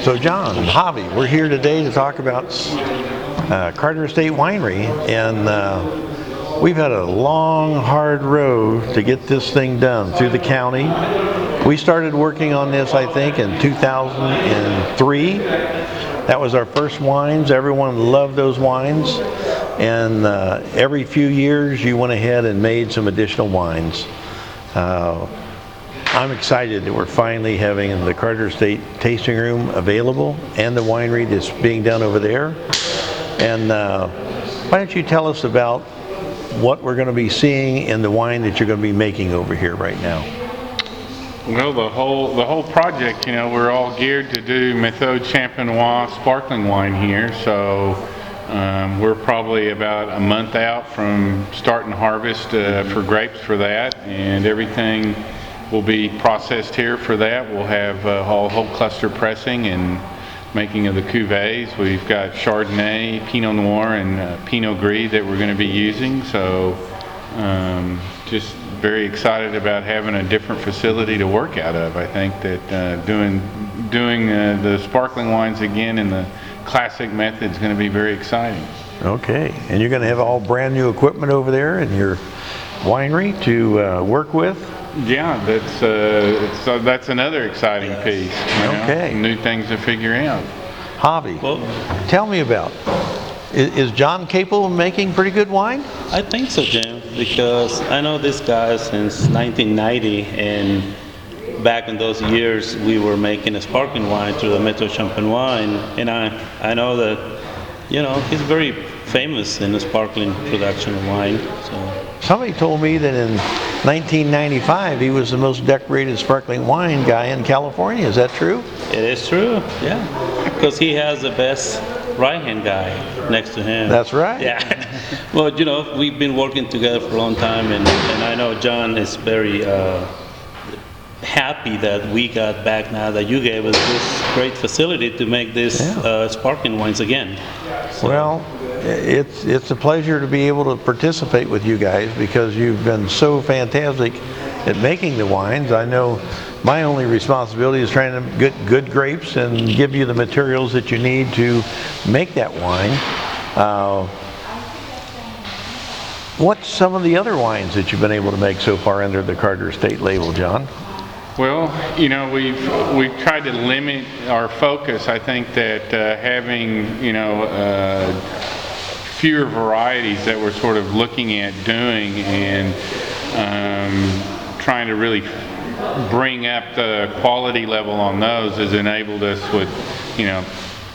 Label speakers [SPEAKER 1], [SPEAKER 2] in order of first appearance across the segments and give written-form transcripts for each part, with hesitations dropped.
[SPEAKER 1] So John, Javi, we're here today to talk about Carter Estate Winery, and we've had a long, hard road to get this thing done through the county. We started working on this, I think, in 2003. That was our first wines. Everyone loved those wines, and every few years you went ahead and made some additional wines. I'm excited that we're finally having the Carter Estate tasting room available and the winery that's being done over there. And why don't you tell us about what we're going to be seeing in the wine that you're going to be making over here right now?
[SPEAKER 2] Well, the whole project, we're all geared to do Méthode Champenois sparkling wine here. So we're probably about a month out from starting harvest for grapes for that, and everything will be processed here for that. We'll have a whole cluster pressing and making of the cuvées. We've got Chardonnay, Pinot Noir, and Pinot Gris that we're going to be using. So just very excited about having a different facility to work out of. I think that doing the sparkling wines again in the classic method is going to be very exciting. Okay, and you're going to have all brand new equipment over there in your winery to work with? Yeah, that's another exciting piece. Okay. New things to figure out.
[SPEAKER 1] Javi, well, tell me about, is John capable of making pretty good wine?
[SPEAKER 3] I think so, Jim, because I know this guy since 1990, and back in those years we were making a sparkling wine through the Méthode Champenois, and I know that, he's very famous in the sparkling production of wine. So.
[SPEAKER 1] Somebody told me that in 1995 he was the most decorated sparkling wine guy in California. Is that true?
[SPEAKER 3] It is true, yeah. Because he has the best right-hand guy next to him.
[SPEAKER 1] That's right.
[SPEAKER 3] Yeah. Well, we've been working together for a long time, and I know John is very happy that we got back now that you gave us this great facility to make this sparkling wines again. So.
[SPEAKER 1] Well, it's a pleasure to be able to participate with you guys because you've been so fantastic at making the wines. I know my only responsibility is trying to get good grapes and give you the materials that you need to make that wine. What's some of the other wines that you've been able to make so far under the Carter Estate label, John?
[SPEAKER 2] Well, we've tried to limit our focus. I think that having fewer varieties that we're sort of looking at doing and trying to really bring up the quality level on those has enabled us with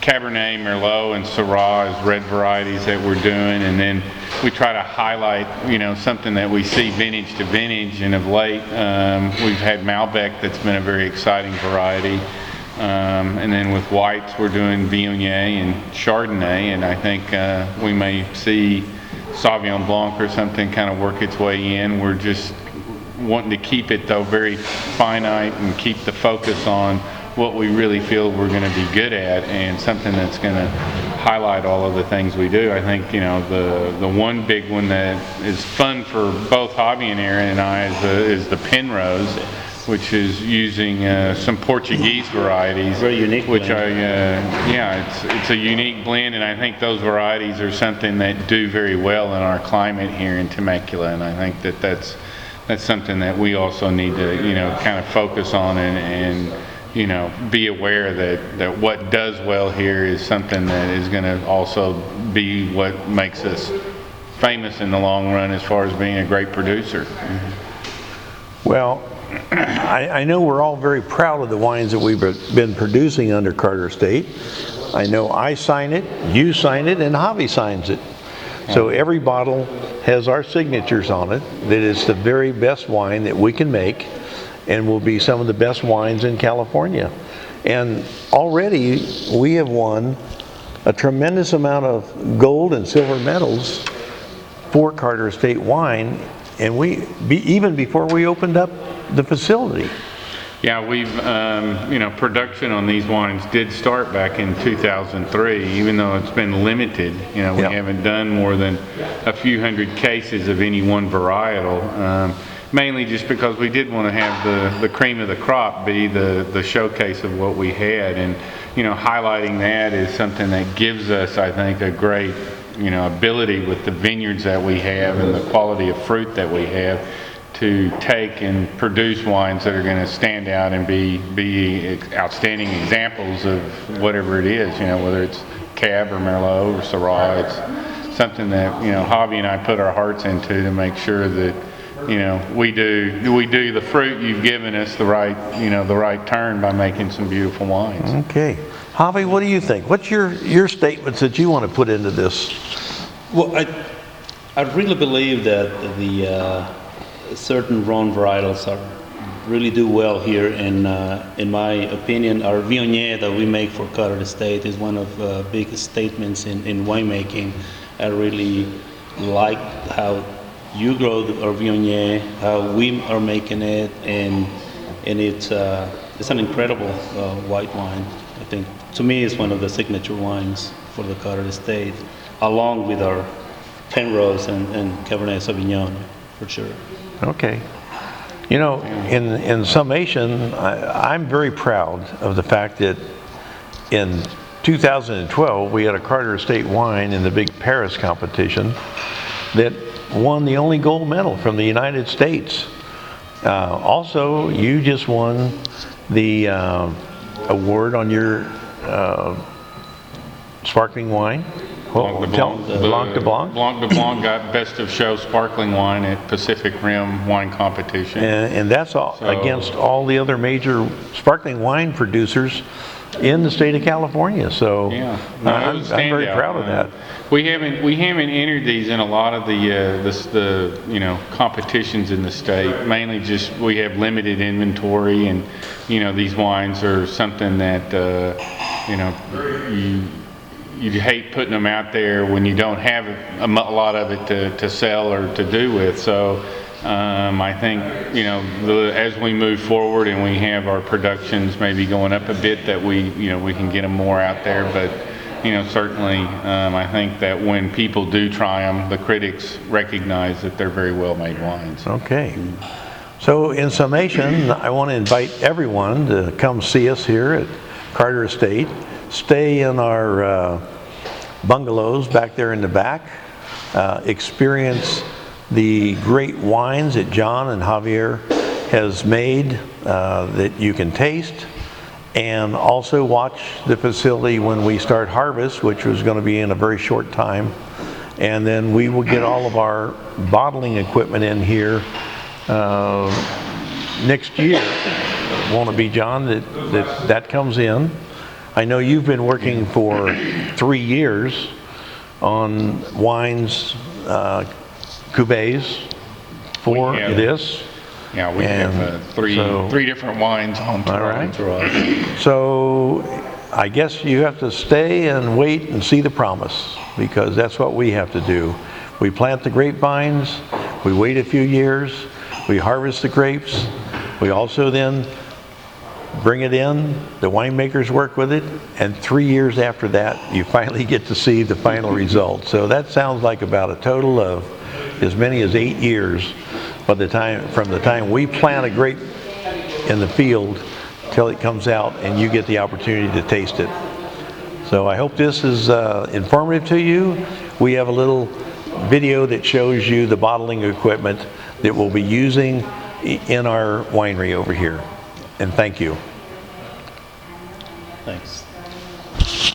[SPEAKER 2] Cabernet, Merlot, and Syrah as red varieties that we're doing, and then we try to highlight something that we see vintage to vintage, and of late we've had Malbec that's been a very exciting variety, and then with whites we're doing Viognier and Chardonnay, and I think we may see Sauvignon Blanc or something kind of work its way in. We're just wanting to keep it though very finite and keep the focus on what we really feel we're going to be good at, and something that's going to highlight all of the things we do. I think the one big one that is fun for both Javi and Aaron and I is the Penrose, which is using some Portuguese varieties.
[SPEAKER 3] Very unique.
[SPEAKER 2] Which it's a unique blend, and I think those varieties are something that do very well in our climate here in Temecula, and I think that's something that we also need to kind of focus on and be aware that what does well here is something that is going to also be what makes us famous in the long run as far as being a great producer.
[SPEAKER 1] Well, I know we're all very proud of the wines that we've been producing under Carter Estate. I know I sign it, you sign it, and Javi signs it. So every bottle has our signatures on it, that it's the very best wine that we can make, and will be some of the best wines in California. And already we have won a tremendous amount of gold and silver medals for Carter Estate wine, and even before we opened up the facility.
[SPEAKER 2] Yeah, we've, production on these wines did start back in 2003, even though it's been limited. We haven't done more than a few hundred cases of any one varietal. mainly just because we did want to have the cream of the crop be the showcase of what we had, and highlighting that is something that gives us, I think, a great ability with the vineyards that we have and the quality of fruit that we have to take and produce wines that are going to stand out and be outstanding examples of whatever it is, whether it's Cab or Merlot or Syrah. It's something that Javi and I put our hearts into to make sure that we do the fruit you've given us the right turn by making some beautiful wines.
[SPEAKER 1] Okay, Javi, what do you think? What's your statements that you want to put into this?
[SPEAKER 3] Well, I really believe that the certain Rhone varietals really do well here. In my opinion, our Viognier that we make for Carter Estate is one of the biggest statements in winemaking. I really like how you grow our Viognier, how we are making it, and it's an incredible white wine. I think, to me, it's one of the signature wines for the Carter Estate, along with our Penrose and Cabernet Sauvignon, for sure.
[SPEAKER 1] Okay. In summation, I'm very proud of the fact that in 2012 we had a Carter Estate wine in the big Paris competition that won the only gold medal from the United States. Also, you just won the award on your sparkling wine.
[SPEAKER 2] Blanc de Blanc.
[SPEAKER 1] Blanc de Blanc.
[SPEAKER 2] Blanc de Blanc got Best of Show sparkling wine at Pacific Rim Wine Competition.
[SPEAKER 1] And that's against all the other major sparkling wine producers in the state of California. So
[SPEAKER 2] yeah,
[SPEAKER 1] I'm very proud of that.
[SPEAKER 2] We haven't entered these in a lot of the competitions in the state. Mainly just we have limited inventory, and these wines are something that you hate putting them out there when you don't have a lot of it to sell or to do with. So I think as we move forward and we have our productions maybe going up a bit, that we can get them more out there. But certainly I think that when people do try them, the critics recognize that they're very well made wines.
[SPEAKER 1] Okay. So in summation, I want to invite everyone to come see us here at Carter Estate. Stay in our bungalows back there in the back. Experience the great wines that John and Javier has made that you can taste, and also watch the facility when we start harvest, which was going to be in a very short time. And then we will get all of our bottling equipment in here next year. Won't it be, John, that comes in? I know you've been working for 3 years on wines, cuvées for this.
[SPEAKER 2] Yeah, we have three different wines on tour.
[SPEAKER 1] All right. So I guess you have to stay and wait and see the promise, because that's what we have to do. We plant the grapevines, we wait a few years, we harvest the grapes, we also then bring it in, the winemakers work with it, and 3 years after that, you finally get to see the final result. So that sounds like about a total of as many as 8 years from the time we plant a grape in the field till it comes out and you get the opportunity to taste it. So I hope this is informative to you. We have a little video that shows you the bottling equipment that we'll be using in our winery over here. And thank you.
[SPEAKER 3] Thanks.